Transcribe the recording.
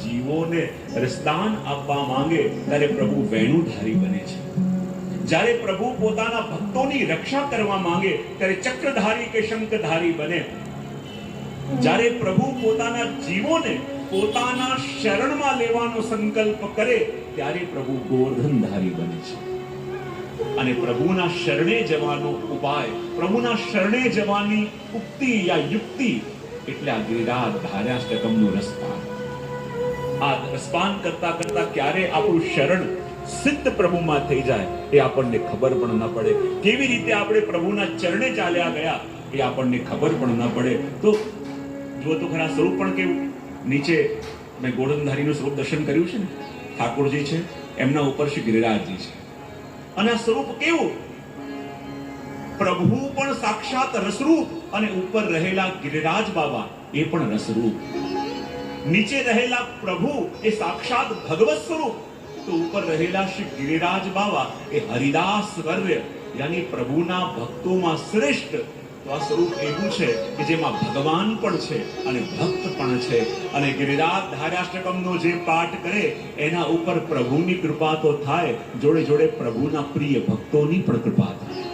જીવોને રસદાન આપવા માંગે ત્યારે પ્રભુ વેણુધારી બને છે. જ્યારે પ્રભુ પોતાના ભક્તોની રક્ષા કરવા માંગે ત્યારે ચક્રધારી કે શંખધારી બને. જ્યારે પ્રભુ પોતાના જીવોને પોતાના શરણમાં લેવાનો સંકલ્પ કરે ત્યારે પ્રભુ ગોવર્ધનધારી બને છે. અને પ્રભુના શરણે જવાનો ઉપાય, પ્રભુના શરણે જવાની ઉક્તિ યા યુક્તિ એટલે આ ગિરિરાજ ધાર્યાષ્ટકમનું રસપાન. આ રસપાન કરતા કરતા ક્યારે આપણું શરણ સિદ્ધ પ્રભુમાં થઈ જાય એ આપણને ખબર પણ ન પડે. કેવી રીતે આપણે પ્રભુના ચરણે ચાલ્યા ગયા એ આપણને ખબર પણ ન પડે. તો જો તો ખરા સ્વરૂપ પણ કેવું. નીચે મેં ગોવર્ધનધારીનું સ્વરૂપ દર્શન કર્યું છે ને, ઠાકોરજી છે, એમના ઉપર શ્રી ગિરિરાજજી છે. અને આ સ્વરૂપ કેવું? પ્રભુ પણ સાક્ષાત રસરૂપ અને ઉપર રહેલા ગિરિરાજ બાબા એ પણ રસરૂપ. નીચે રહેલા પ્રભુ એ સાક્ષાત ભગવત સ્વરૂપ, તો ઉપર રહેલા શ્રી ગિરિરાજ બાબા એ હરિદાસ વર્ય યાની પ્રભુના ભક્તોમાં શ્રેષ્ઠ. તો આ સ્વરૂપ એવું છે કે જેમાં ભગવાન પણ છે અને ભક્ત પણ છે. અને ગિરિરાજ ધાર્યાષ્ટકમનો જે પાઠ કરે એના ઉપર પ્રભુની કૃપા તો થાય, જોડે જોડે પ્રભુના પ્રિય ભક્તોની પણ કૃપા થાય.